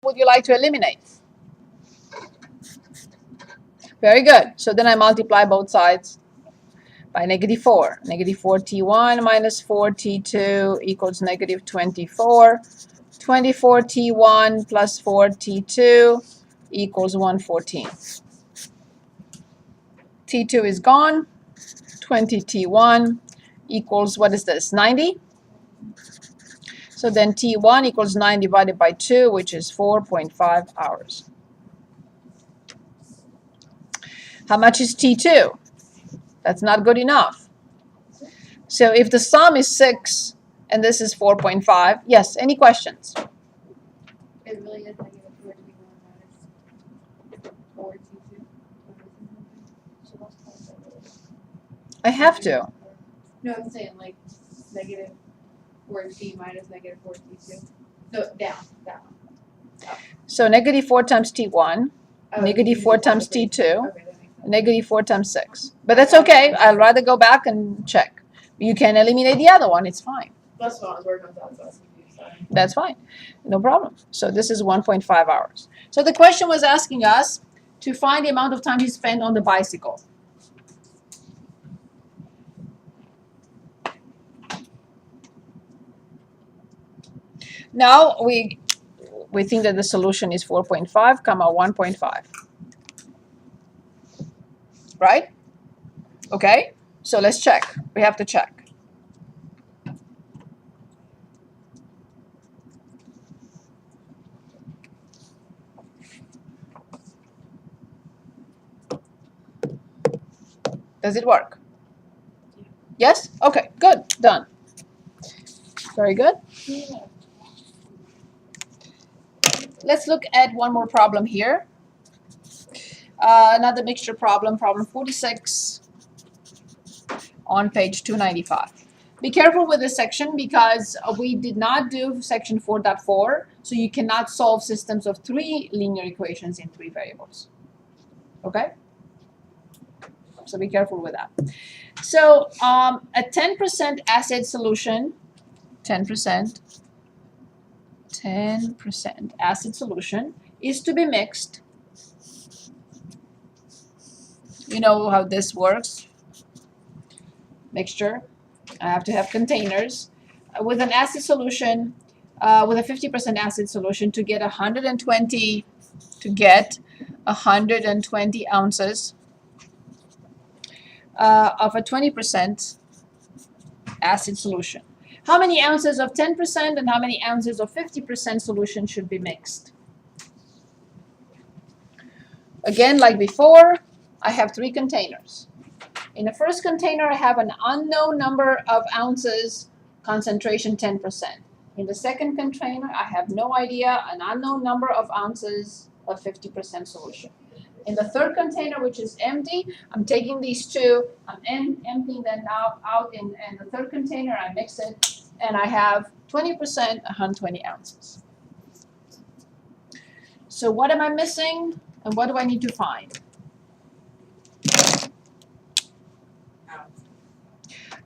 would you like to eliminate? Very good. So then I multiply both sides by -4. -4t1 minus 4t2 equals -24. 24t1 plus 4t2 equals 114. T2 is gone. 20t1 equals, what is this, 90? So then t1 equals 9 divided by 2, which is 4.5 hours. How much is t2? That's not good enough. So if the sum is 6 and this is 4.5, yes, any questions? It really is negative 4 to be 4 T2. I have to. No, I'm saying like negative 4T minus negative 4T2. No, down. So -4 times t1, Oh, -4 times t2, Okay, that makes sense. -4 times 6. But that's okay. I'd rather go back and check. You can eliminate the other one. It's fine. That's what I was working on that, so I was confused. Sorry. That's fine. No problem. So this is 1.5 hours. So the question was asking us to find the amount of time he spent on the bicycle. Now we think that the solution is 4.5, comma 1.5. Right? Okay? So let's check. We have to check. Does it work? Yes? Okay, good. Done. Very good. Let's look at one more problem here. Another mixture problem, problem 46 on page 295. Be careful with this section because we did not do section 4.4, so you cannot solve systems of 3 linear equations in 3 variables. Okay? So be careful with that. So a 10% acid solution, 10% acid solution is to be mixed. You know how this works. Mixture. I have to have containers with an acid solution, with a 50% acid solution to get 120 ounces of a 20% acid solution. How many ounces of 10% and how many ounces of 50% solution should be mixed? Again, like before, I have 3 containers. In the first container, I have an unknown number of ounces, concentration 10%. In the second container, I have no idea, an unknown number of ounces of 50% solution. In the third container, which is empty, I'm taking these 2, I'm emptying them out in the third container, I mix it, and I have 20%, 120 ounces. So what am I missing, and what do I need to find?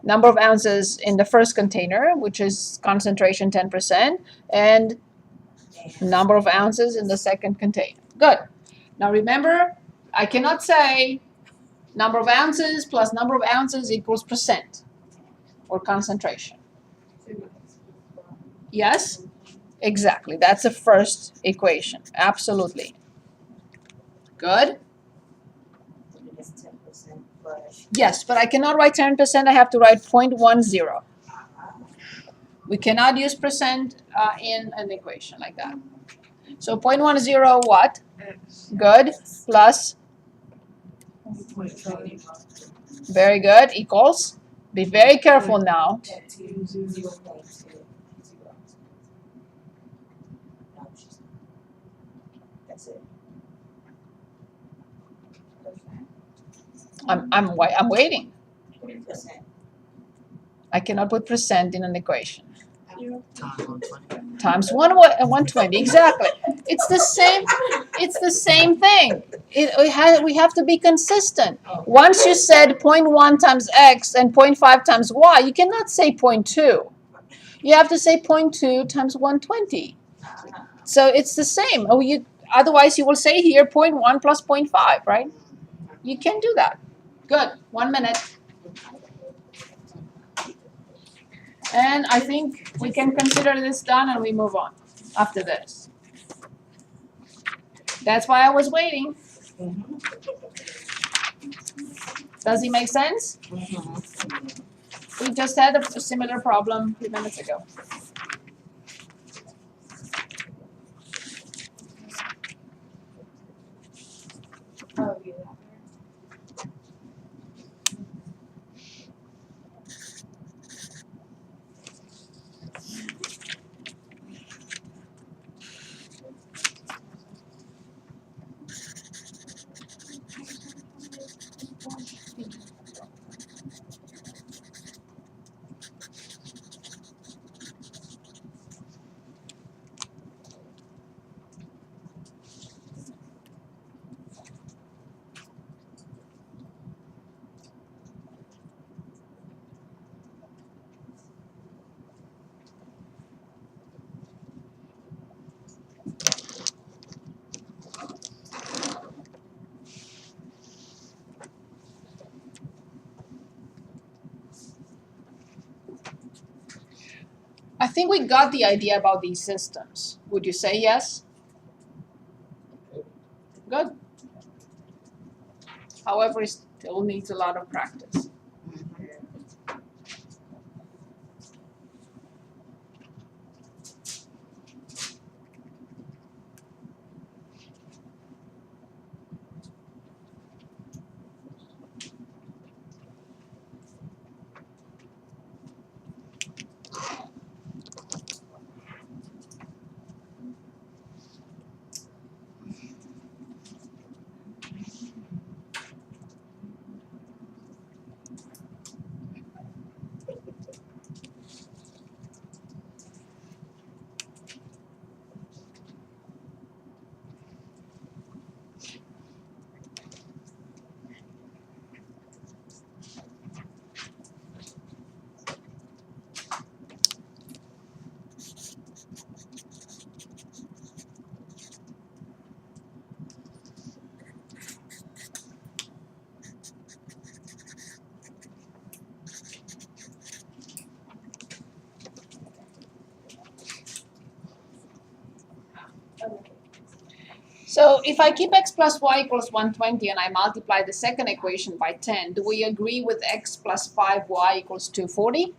Number of ounces in the first container, which is concentration 10%, and number of ounces in the second container. Good. Now remember, I cannot say number of ounces plus number of ounces equals percent or concentration. Yes? Exactly. That's the first equation. Absolutely. Good? Yes, but I cannot write 10%. I have to write 0.10. We cannot use percent in an equation like that. So 0.10 what? Good. Plus. Very good. Equals. Be very careful now. I'm waiting. I cannot put percent in an equation. Times 120, exactly. It's the same thing. We have to be consistent. Once you said 0.1 times x and 0.5 times y, you cannot say 0.2. You have to say 0.2 times 120. So it's the same. Oh, otherwise you will say here 0.1 plus 0.5, right? You can do that. Good. 1 minute. And I think we can consider this done and we move on after this. That's why I was waiting. Does it make sense? We just had a similar problem a few minutes ago. Oh, yeah. I think we got the idea about these systems. Would you say yes? Good. However, it still needs a lot of practice. So if I keep x plus y equals 120 and I multiply the second equation by 10, do we agree with x plus 5y equals 240?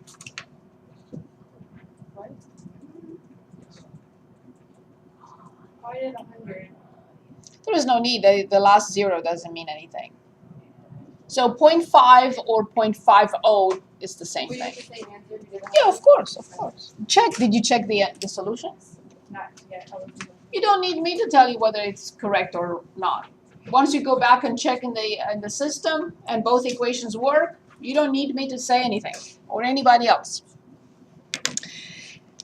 What? Why did 100? There is no need. The last zero doesn't mean anything. So 0.5 or 0.50 is the same We thing. have the same answer because Yeah, of course, of course. Check. Did you check the solution? not yet. You don't need me to tell you whether it's correct or not. Once you go back and check in the system and both equations work, you don't need me to say anything or anybody else.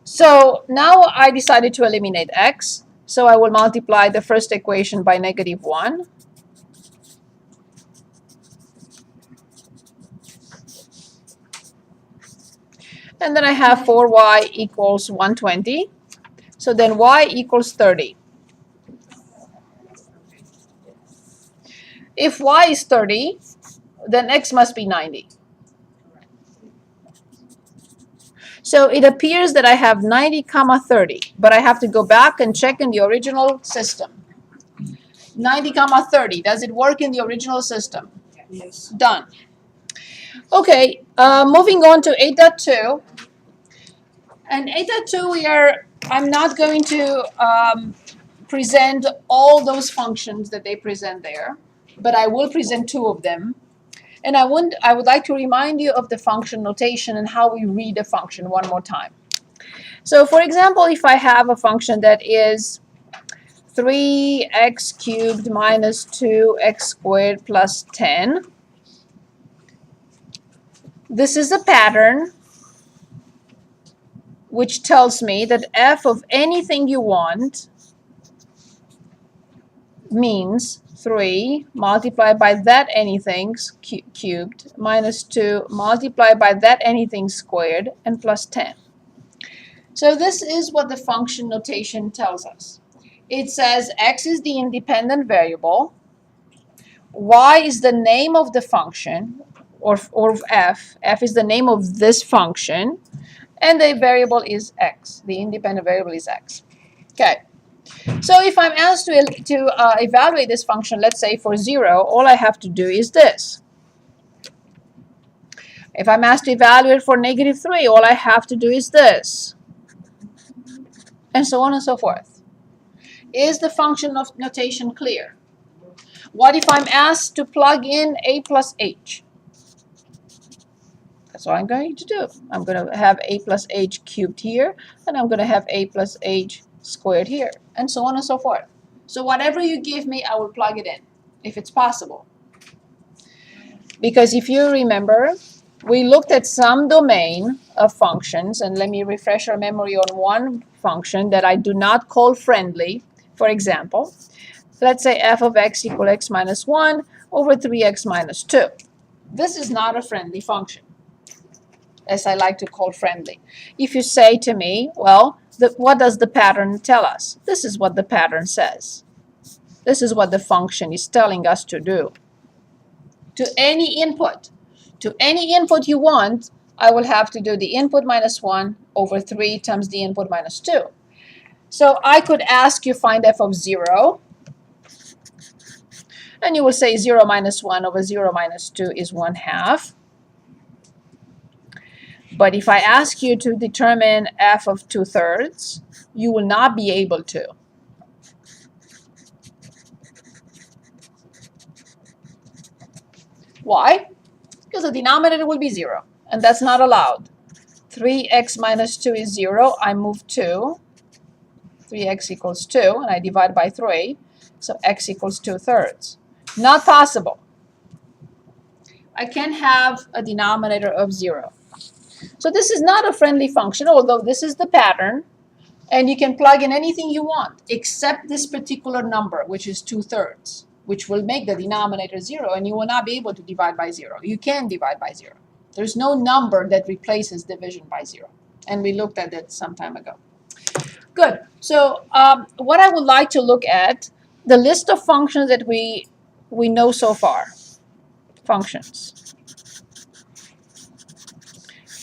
So now I decided to eliminate x. So I will multiply the first equation by -1. And then I have 4y equals 120. So then y equals 30. If y is 30, then x must be 90. So it appears that I have 90 comma 30, but I have to go back and check in the original system. 90 comma 30, does it work in the original system? Yes. Done. Okay, moving on to 8.2. And 8.2 I'm not going to present all those functions that they present there, but I will present 2 of them. And I would like to remind you of the function notation and how we read a function one more time. So for example, if I have a function that is 3x cubed minus 2x squared plus 10, this is a pattern which tells me that f of anything you want means 3 multiplied by that anything cubed minus 2 multiplied by that anything squared and plus 10. So this is what the function notation tells us. It says x is the independent variable, y is the name of the function, or f. F is the name of this function, and the variable is x. The independent variable is x. Okay. So if I'm asked to evaluate this function, let's say for 0, all I have to do is this. If I'm asked to evaluate for -3, all I have to do is this. And so on and so forth. Is the function of notation clear? What if I'm asked to plug in a plus h? That's what I'm going to do. I'm going to have a plus h cubed here, and I'm going to have a plus h squared here, and so on and so forth. So whatever you give me, I will plug it in, if it's possible. Because if you remember, we looked at some domain of functions, and let me refresh our memory on one function that I do not call friendly. For example, let's say f of x equal x minus 1 over 3x minus 2. This is not a friendly function, as I like to call friendly. If you say to me, well, what does the pattern tell us? This is what the pattern says. This is what the function is telling us to do. To any input you want, I will have to do the input minus 1 over 3 times the input minus 2. So I could ask you find f of 0, and you will say 0 minus 1 over 0 minus 2 is 1/2. But if I ask you to determine f of 2/3, you will not be able to. Why? Because the denominator will be 0, and that's not allowed. 3x minus 2 is 0. I move 2. 3x equals 2, and I divide by 3. So x equals 2/3. Not possible. I can't have a denominator of 0. So this is not a friendly function, although this is the pattern, and you can plug in anything you want except this particular number, which is 2/3, which will make the denominator 0, and you will not be able to divide by 0. You can divide by 0. There's no number that replaces division by 0, and we looked at that some time ago. Good. So what I would like to look at, the list of functions that we know so far. Functions.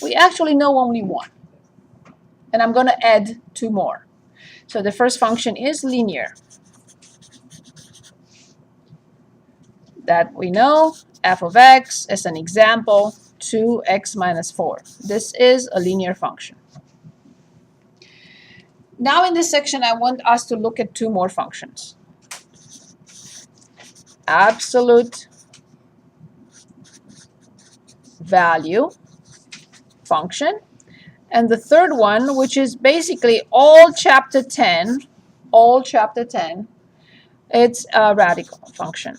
We actually know only one, and I'm going to add 2 more. So the first function is linear. That we know, f of x, as an example, 2x minus 4. This is a linear function. Now in this section, I want us to look at 2 more functions. Absolute value function, and the third one, which is basically all chapter 10, it's a radical function.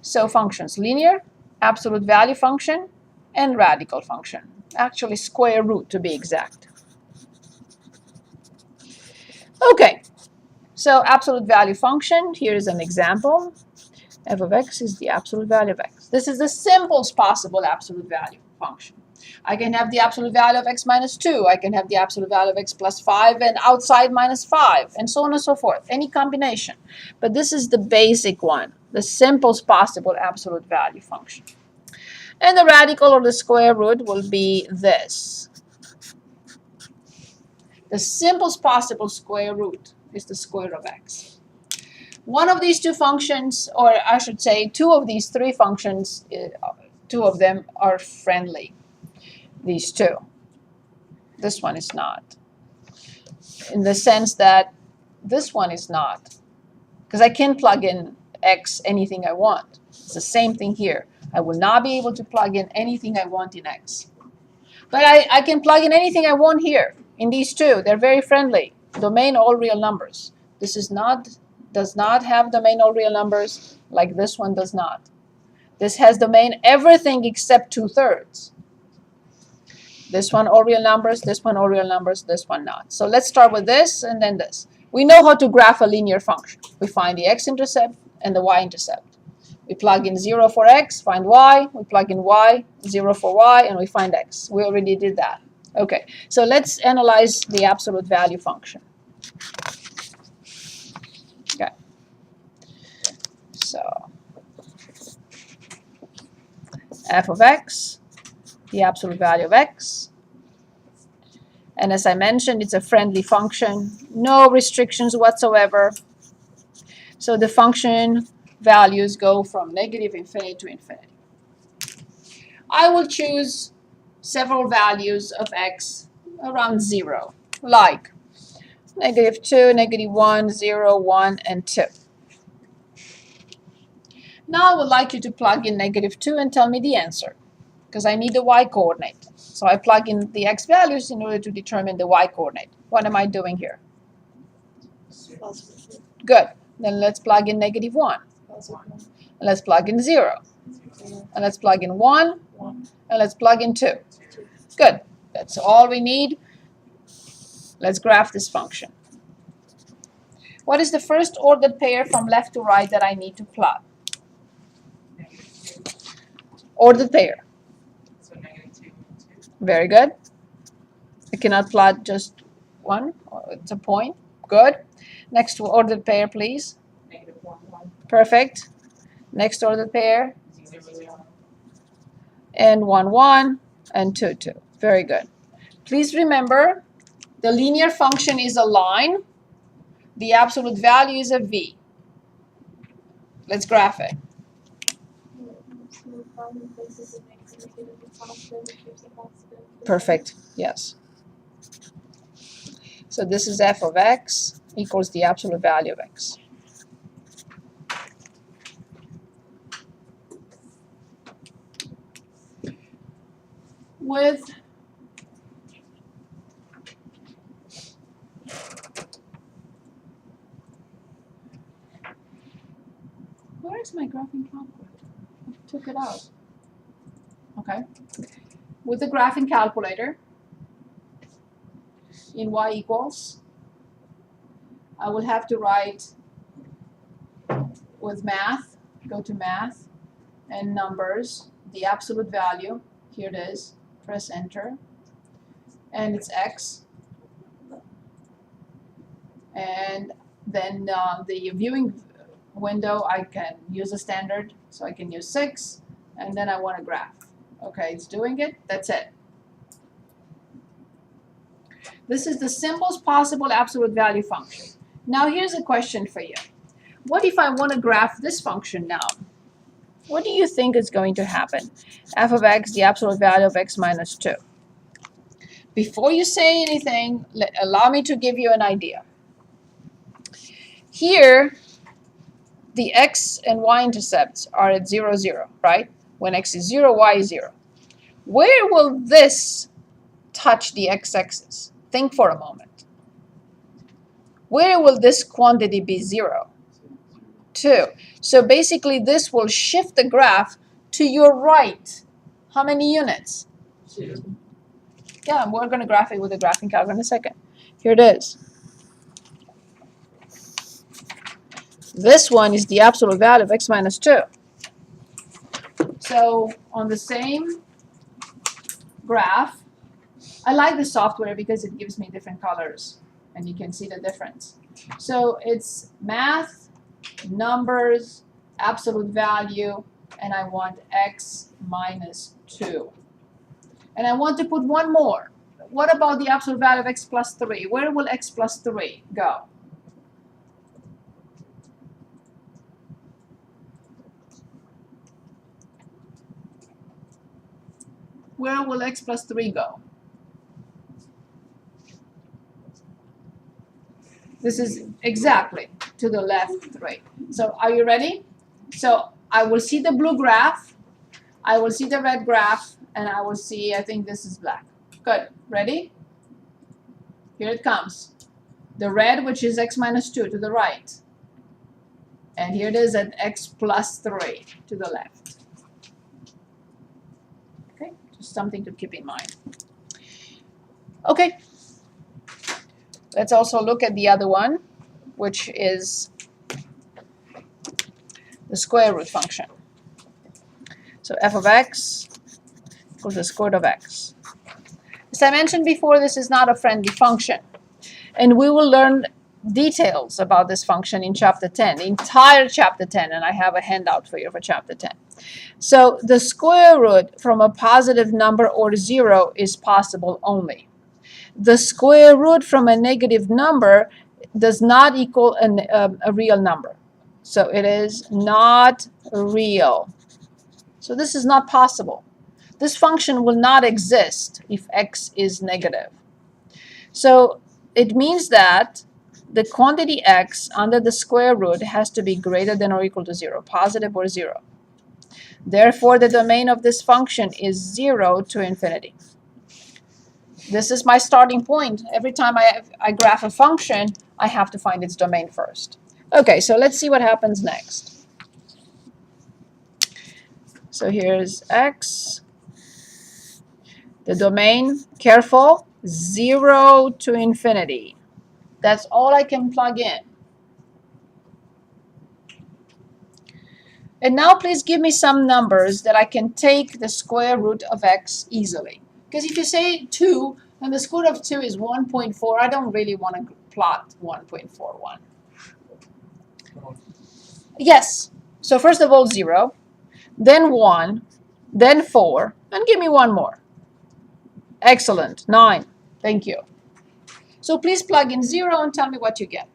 So functions: linear, absolute value function, and radical function. Actually, square root to be exact. Okay, so absolute value function, here is an example. F of x is the absolute value of x. This is the simplest possible absolute value function. I can have the absolute value of x minus 2. I can have the absolute value of x plus 5 and outside minus 5, and so on and so forth. Any combination. But this is the basic one, the simplest possible absolute value function. And the radical or the square root will be this. The simplest possible square root is the square root of x. One of these 2 functions, or I should say 2 of these 3 functions, 2 of them are friendly. These 2. This one is not. In the sense that this one is not. Because I can plug in x anything I want. It's the same thing here. I will not be able to plug in anything I want in x. But I can plug in anything I want here. In these 2, they're very friendly. Domain all real numbers. This is does not have domain all real numbers, like this one does not. This has domain everything except 2/3. This one all real numbers, this one all real numbers, this one not. So let's start with this and then this. We know how to graph a linear function. We find the x-intercept and the y-intercept. We plug in 0 for x, find y. We plug in y, 0 for y, and we find x. We already did that. Okay, so let's analyze the absolute value function. Okay, so f of x, the absolute value of x. And as I mentioned, it's a friendly function, no restrictions whatsoever. So the function values go from negative infinity to infinity. I will choose several values of x around 0, like -2, -1, 0, 1, and 2. Now I would like you to plug in -2 and tell me the answer, because I need the y coordinate. So I plug in the x values in order to determine the y coordinate. What am I doing here? Good. Then let's plug in -1. And let's plug in 0. And let's plug in 1. And let's plug in 2. Good. That's all we need. Let's graph this function. What is the first ordered pair from left to right that I need to plot? Ordered pair. So -2 and 2. Very good. I cannot plot just one. It's a point. Good. Next ordered pair, please. -1, 1. Perfect. Next ordered pair. 0, 0. And 1, 1. And 2, 2. Very good. Please remember, the linear function is a line. The absolute value is a v. Let's graph it. Perfect. Yes. So this is f of x equals the absolute value of x. With where is my graphing calculator? I took it out. Okay. With the graphing calculator in y equals, I will have to write with math, go to math and numbers, the absolute value. Here it is. Press enter. And it's x. And then the viewing window, I can use a standard, so I can use 6, and then I want to graph. Okay, it's doing it. That's it. This is the simplest possible absolute value function. Now here's a question for you. What if I want to graph this function now? What do you think is going to happen? F of x, the absolute value of x minus 2. Before you say anything, allow me to give you an idea. Here, the x and y intercepts are at 0, 0, right? When x is 0, y is 0. Where will this touch the x-axis? Think for a moment. Where will this quantity be 0? 2. So basically this will shift the graph to your right. How many units? 2. Yeah, we're going to graph it with a graphing calculator in a second. Here it is. This one is the absolute value of x minus 2. So on the same graph, I like the software because it gives me different colors and you can see the difference. So it's math, numbers, absolute value, and I want x minus 2. And I want to put one more. What about the absolute value of x plus 3? Where will x plus 3 go? Where will x plus 3 go? This is exactly to the left 3. So are you ready? So I will see the blue graph, I will see the red graph, and I will see, I think this is black. Good. Ready? Here it comes. The red, which is x minus 2 to the right. And here it is at x plus 3 to the left. Okay, just something to keep in mind. Okay. Let's also look at the other one, which is the square root function. So f of x equals the square root of x. As I mentioned before, this is not a friendly function. And we will learn details about this function in chapter 10, the entire chapter 10, and I have a handout for you for chapter 10. So the square root from a positive number or 0 is possible only. The square root from a negative number does not equal a real number. So it is not real. So this is not possible. This function will not exist if x is negative. So it means that the quantity x under the square root has to be greater than or equal to 0, positive or 0. Therefore, the domain of this function is 0 to infinity. This is my starting point. Every time I graph a function, I have to find its domain first. Okay, so let's see what happens next. So here's x. The domain, careful, 0 to infinity. That's all I can plug in. And now please give me some numbers that I can take the square root of x easily. Because if you say 2, and the square root of 2 is 1.4, I don't really want to plot 1.41. Yes. So first of all, 0, then 1, then 4, and give me one more. Excellent. 9. Thank you. So please plug in 0 and tell me what you get.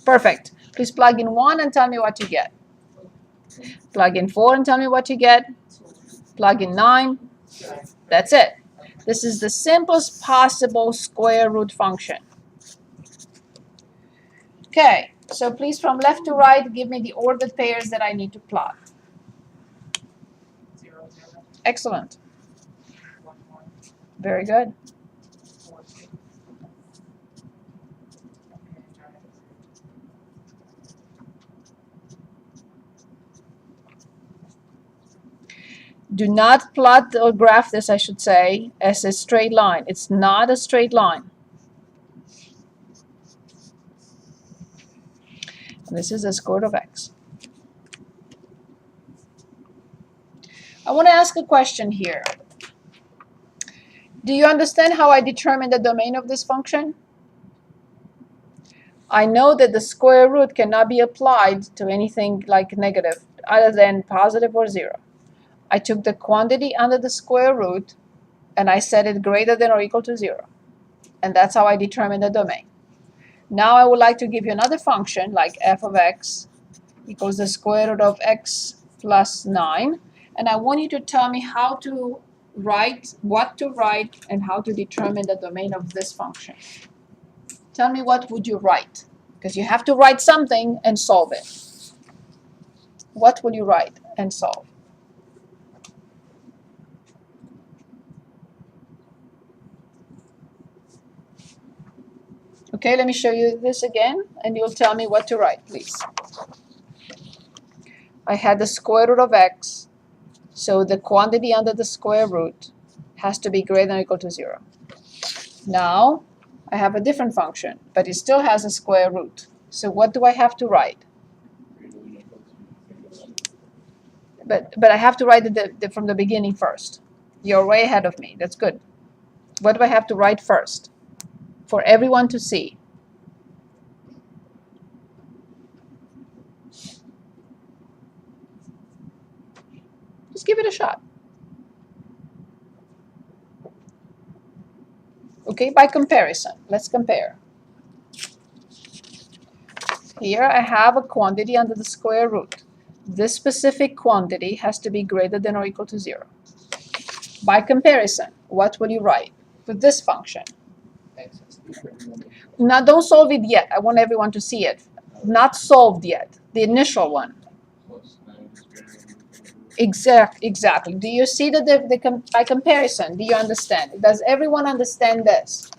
Perfect. Please plug in 1 and tell me what you get. Plug in 4 and tell me what you get. Plug in 9. That's it. This is the simplest possible square root function. Okay, so please from left to right, give me the ordered pairs that I need to plot. 0, 0, Excellent. 1, 1, Very good. 4, 2. Do not plot or graph this, I should say, as a straight line. It's not a straight line. This is the square root of x. I want to ask a question here. Do you understand how I determine the domain of this function? I know that the square root cannot be applied to anything like negative other than positive or 0. I took the quantity under the square root and I set it greater than or equal to 0. And that's how I determine the domain. Now I would like to give you another function like f of x equals the square root of x plus 9. And I want you to tell me how to write, what to write, and how to determine the domain of this function. Tell me what would you write? Because you have to write something and solve it. What will you write and solve? Okay, let me show you this again, and you'll tell me what to write, please. I had the square root of x, so the quantity under the square root has to be greater than or equal to 0. Now, I have a different function, but it still has a square root. So what do I have to write? But I have to write it from the beginning first. You're way ahead of me. That's good. What do I have to write first for everyone to see? Just give it a shot. Okay, by comparison, let's compare. Here I have a quantity under the square root. This specific quantity has to be greater than or equal to 0. By comparison, what will you write for this function? Now don't solve it yet. I want everyone to see it. Not solved yet. The initial one. Exactly. Do you see that by comparison? Do you understand? Does everyone understand this?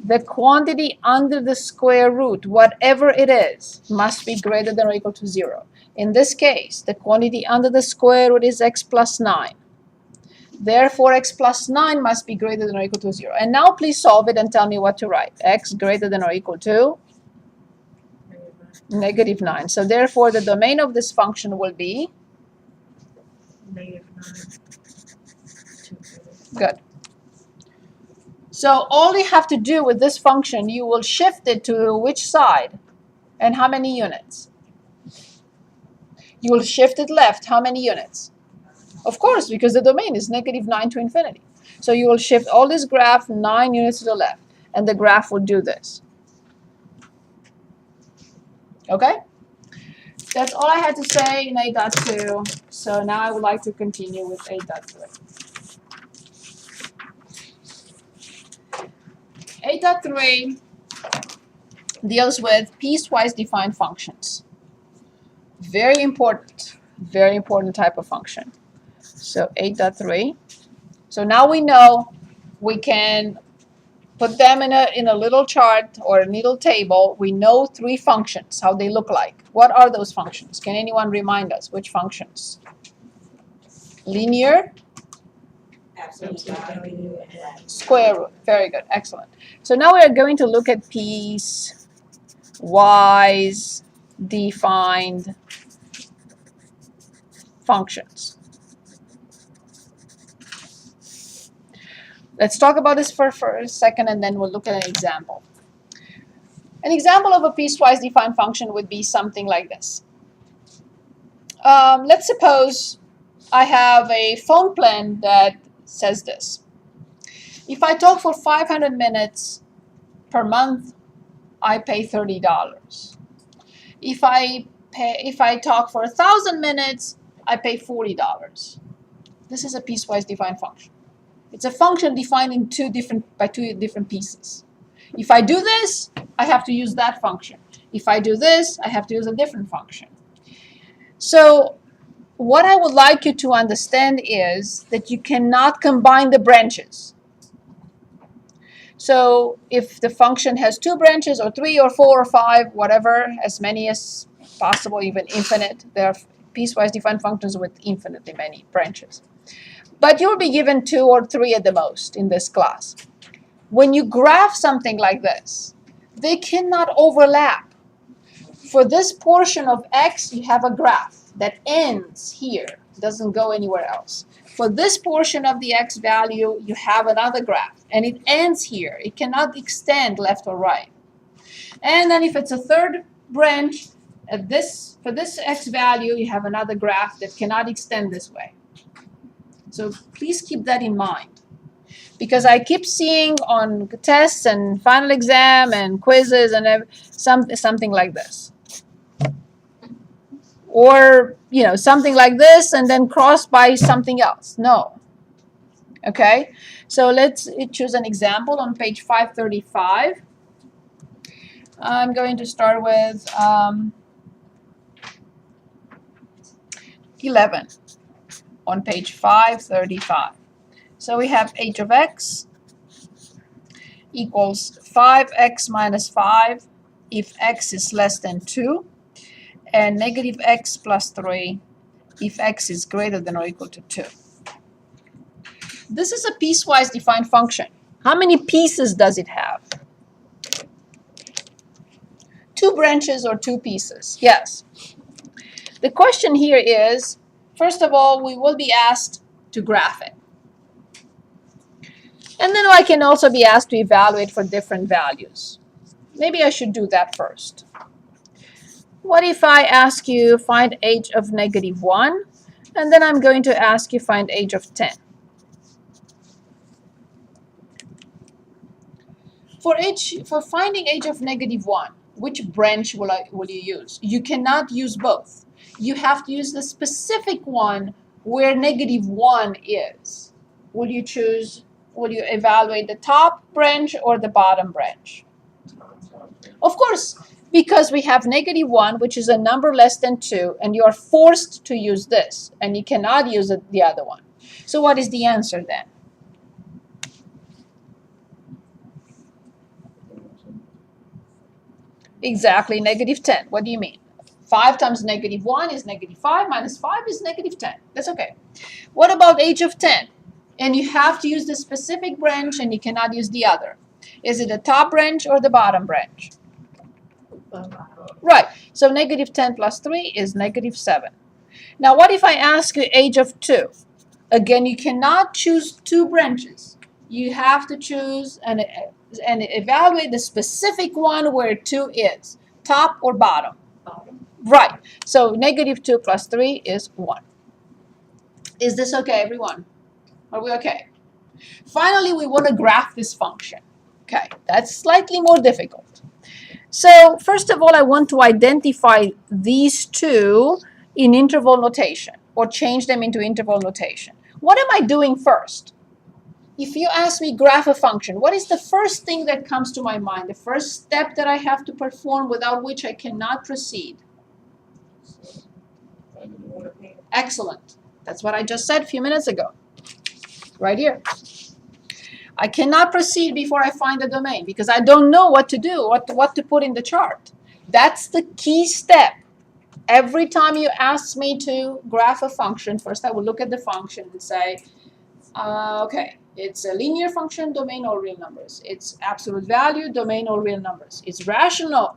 The quantity under the square root, whatever it is, must be greater than or equal to 0. In this case, the quantity under the square root is x plus 9. Therefore, x plus 9 must be greater than or equal to 0. And now please solve it and tell me what to write. X greater than or equal to negative 9. So therefore, the domain of this function will be -9. Good. So all you have to do with this function, you will shift it to which side and how many units? You will shift it left. How many units? Of course, because the domain is -9 to infinity. So you will shift all this graph 9 units to the left, and the graph will do this. Okay? That's all I had to say in 8.2. So now I would like to continue with 8.3. 8.3 deals with piecewise defined functions. Very important type of function. So 8.3. So now we know we can put them in a little chart or a little table. We know 3 functions, how they look like. What are those functions? Can anyone remind us which functions? Linear, Absolute value and square root. Very good, excellent. So now we are going to look at piecewise defined functions. Let's talk about this for a second, and then we'll look at an example. An example of a piecewise defined function would be something like this. Let's suppose I have a phone plan that says this. If I talk for 500 minutes per month, I pay $30. If I talk for 1,000 minutes, I pay $40. This is a piecewise defined function. It's a function defined in two different pieces. If I do this, I have to use that function. If I do this, I have to use a different function. So what I would like you to understand is that you cannot combine the branches. So if the function has 2 branches or 3 or 4 or 5, whatever, as many as possible, even infinite, there are piecewise defined functions with infinitely many branches. But you'll be given 2 or 3 at the most in this class. When you graph something like this, they cannot overlap. For this portion of x, you have a graph that ends here, doesn't go anywhere else. For this portion of the x value, you have another graph, and it ends here. It cannot extend left or right. And then if it's a third branch, for this x value, you have another graph that cannot extend this way. So please keep that in mind, because I keep seeing on tests and final exam and quizzes and something like this. Or, something like this and then crossed by something else. No. Okay? So let's choose an example on page 535. I'm going to start with 11 on page 535. So we have h of x equals 5x minus 5 if x is less than 2, and negative x plus 3 if x is greater than or equal to 2. This is a piecewise defined function. How many pieces does it have? 2 branches or 2 pieces? Yes. The question here is, first of all, we will be asked to graph it. And then I can also be asked to evaluate for different values. Maybe I should do that first. What if I ask you find h of -1, and then I'm going to ask you find h of 10? For finding h of -1, which branch will you use? You cannot use both. You have to use the specific one where -1 is. Will you evaluate the top branch or the bottom branch? Of course, because we have -1, which is a number less than 2, and you are forced to use this, and you cannot use the other one. So what is the answer then? Exactly, -10. What do you mean? 5 times -1 is -5, minus 5 is -10. That's okay. What about h of 10? And you have to use the specific branch, and you cannot use the other. Is it the top branch or the bottom branch? Right, so -10 plus 3 is -7. Now what if I ask you h of 2? Again, you cannot choose two branches. You have to choose and evaluate the specific one where 2 is, top or bottom. Bottom. Right. So negative 2 plus 3 is 1. Is this okay, everyone? Are we okay? Finally, we want to graph this function. Okay, that's slightly more difficult. So first of all, I want to identify these two in interval notation, or change them into interval notation. What am I doing first? If you ask me graph a function, what is the first thing that comes to my mind? The first step that I have to perform without which I cannot proceed? Excellent. That's what I just said a few minutes ago. Right here. I cannot proceed before I find the domain because I don't know what to do, what to put in the chart. That's the key step. Every time you ask me to graph a function, first I will look at the function and say, okay, it's a linear function, domain all real numbers. It's absolute value, domain all real numbers. It's rational,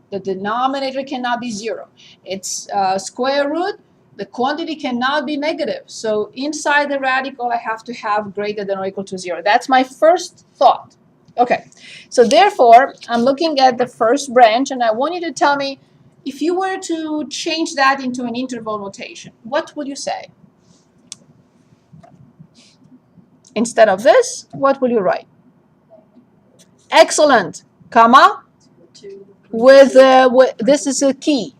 the denominator cannot be 0. It's square root, the quantity cannot be negative. So inside the radical, I have to have greater than or equal to 0. That's my first thought. Okay, so therefore, I'm looking at the first branch, and I want you to tell me, if you were to change that into an interval notation, what would you say? Instead of this, what will you write? Excellent, comma, with this is a key.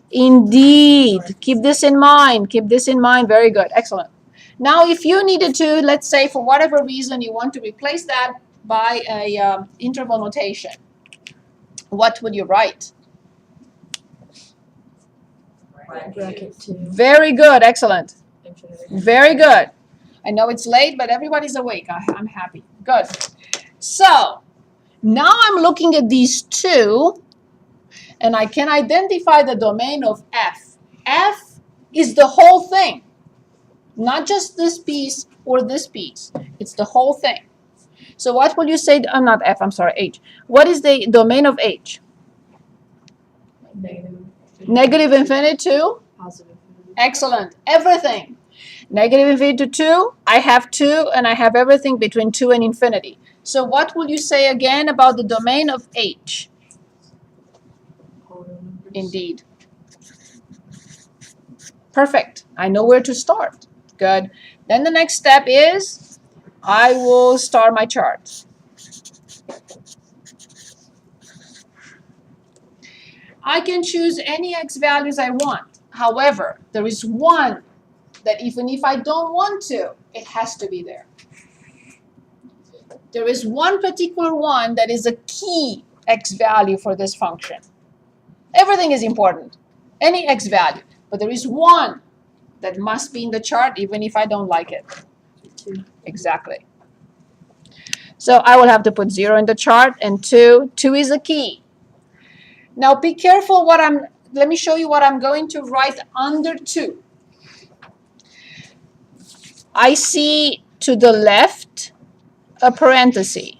Indeed. Keep this in mind. Keep this in mind. Very good. Excellent. Now, if you needed to, let's say for whatever reason you want to replace that by a interval notation, what would you write? Bracket 2. Very good. Excellent. Very good. I know it's late, but everybody's awake. I'm happy. Good. So, now I'm looking at these two, and I can identify the domain of f. F is the whole thing, not just this piece or this piece. It's the whole thing. So what will you say? Not f, I'm sorry, h. What is the domain of h? Negative infinity to? Positive infinity. Excellent. Everything. Negative infinity to 2, I have 2, and I have everything between 2 and infinity. So what will you say again about the domain of h? Indeed. Perfect. I know where to start. Good. Then the next step is I will start my chart. I can choose any x values I want. However, there is one that even if I don't want to, it has to be there. There is one particular one that is a key x value for this function. Everything is important, any x value, but there is one that must be in the chart even if I don't like it. 2. Exactly. So I will have to put 0 in the chart, and 2 is a key. Now be careful let me show you what I'm going to write under 2. I see to the left a parenthesis.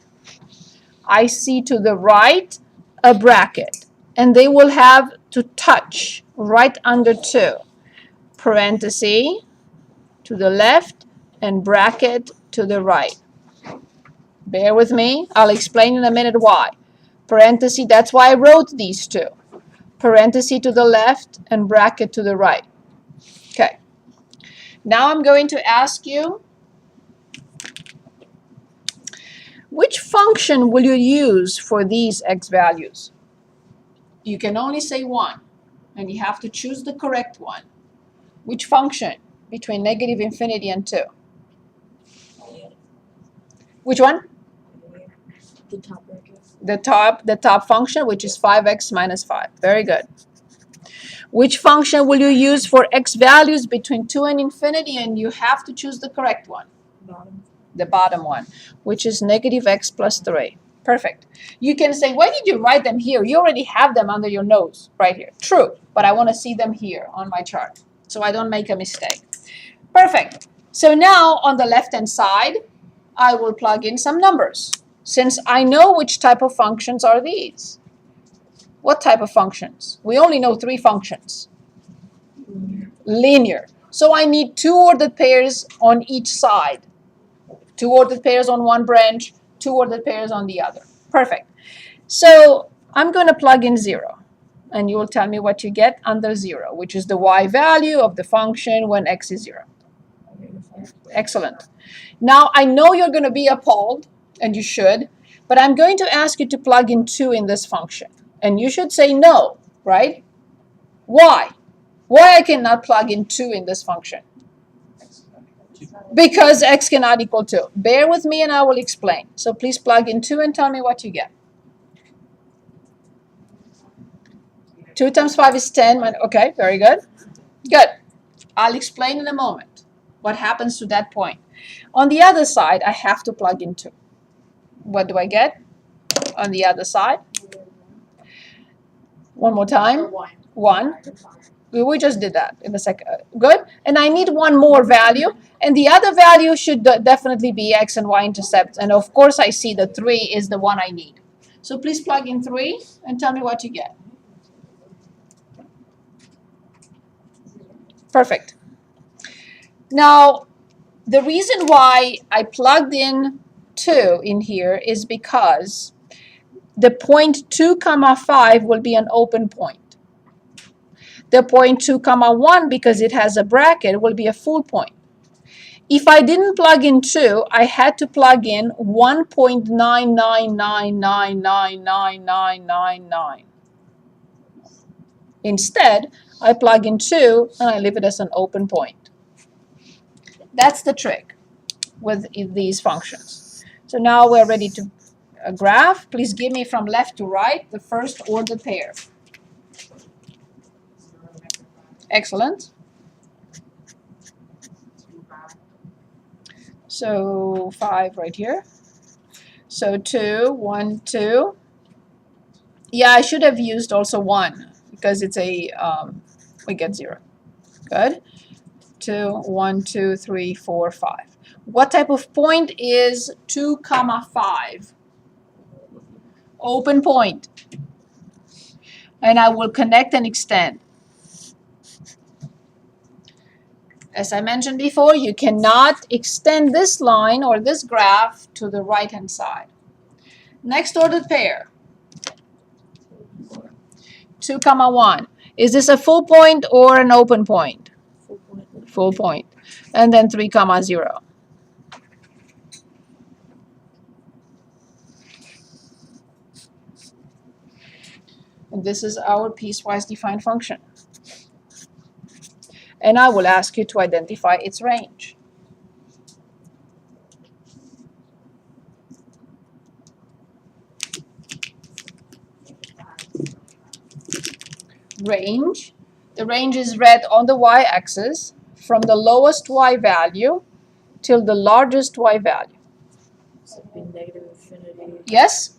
I see to the right a bracket. And they will have to touch right under 2. Parenthesis to the left and bracket to the right. Bear with me. I'll explain in a minute why. Parenthesis, that's why I wrote these two. Parenthesis to the left and bracket to the right. Okay. Now I'm going to ask you, which function will you use for these x values? You can only say one, and you have to choose the correct one. Which function between negative infinity and 2? Which one? The top bracket. The top function, which is 5x minus 5. Very good. Which function will you use for x values between 2 and infinity? And you have to choose the correct one. Bottom. The bottom one, which is negative x plus 3. Perfect. You can say, why did you write them here? You already have them under your nose right here. True, but I want to see them here on my chart so I don't make a mistake. Perfect. So now on the left-hand side, I will plug in some numbers since I know which type of functions are these. What type of functions? We only know 3 functions. Linear. So I need 2 ordered pairs on each side. 2 ordered pairs on one branch, 2 ordered pairs on the other. Perfect. So I'm going to plug in 0. And you will tell me what you get under 0, which is the y value of the function when x is 0. Excellent. Now, I know you're going to be appalled, and you should, but I'm going to ask you to plug in 2 in this function. And you should say no, right? Why? Why I cannot plug in 2 in this function? Because x cannot equal 2. Bear with me and I will explain. So please plug in 2 and tell me what you get. 2 times 5 is 10. Okay, very good. Good. I'll explain in a moment what happens to that point. On the other side, I have to plug in 2. What do I get on the other side? One more time. 1. We just did that in a second. Good. And I need one more value. And the other value should definitely be x and y intercepts. And of course, I see the 3 is the one I need. So please plug in 3 and tell me what you get. Perfect. Now, the reason why I plugged in 2 in here is because the point 2 comma 5 will be an open point. The point 2 comma 1, because it has a bracket, will be a full point. If I didn't plug in 2, I had to plug in 1.999999999. Instead, I plug in 2 and I leave it as an open point. That's the trick with these functions. So now we're ready to graph. Please give me from left to right the first ordered pair. Excellent. So 5 right here. So 2, 1, 2. Yeah, I should have used also 1 because it's a, we get 0. Good. 2, 1, 2, 3, 4, 5. What type of point is 2 comma 5? Open point. And I will connect and extend. As I mentioned before, you cannot extend this line or this graph to the right-hand side. Next ordered pair. 2 comma 1. Is this a full point or an open point? Full point. Full point. And then 3 comma 0. And this is our piecewise defined function. And I will ask you to identify its range. Range. The range is read on the y-axis from the lowest y value till the largest y value. So it'd be negative infinity, Yes?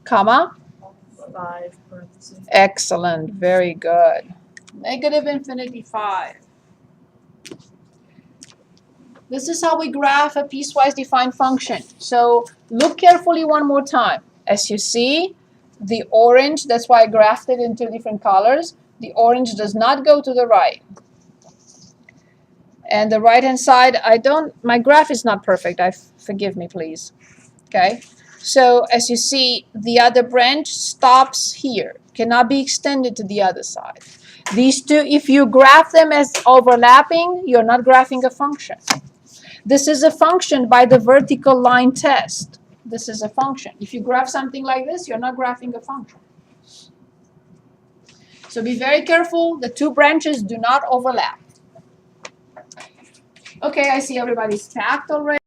Comma? 5 parentheses. Excellent. Very good. Negative infinity 5. This is how we graph a piecewise defined function. So look carefully one more time. As you see, the orange, that's why I graphed it in 2 different colors. The orange does not go to the right. And the right-hand side, my graph is not perfect. Forgive me, please. Okay? So as you see, the other branch stops here, cannot be extended to the other side. These two, if you graph them as overlapping, you're not graphing a function. This is a function by the vertical line test. This is a function. If you graph something like this, you're not graphing a function. So be very careful. The 2 branches do not overlap. Okay, I see everybody's packed already.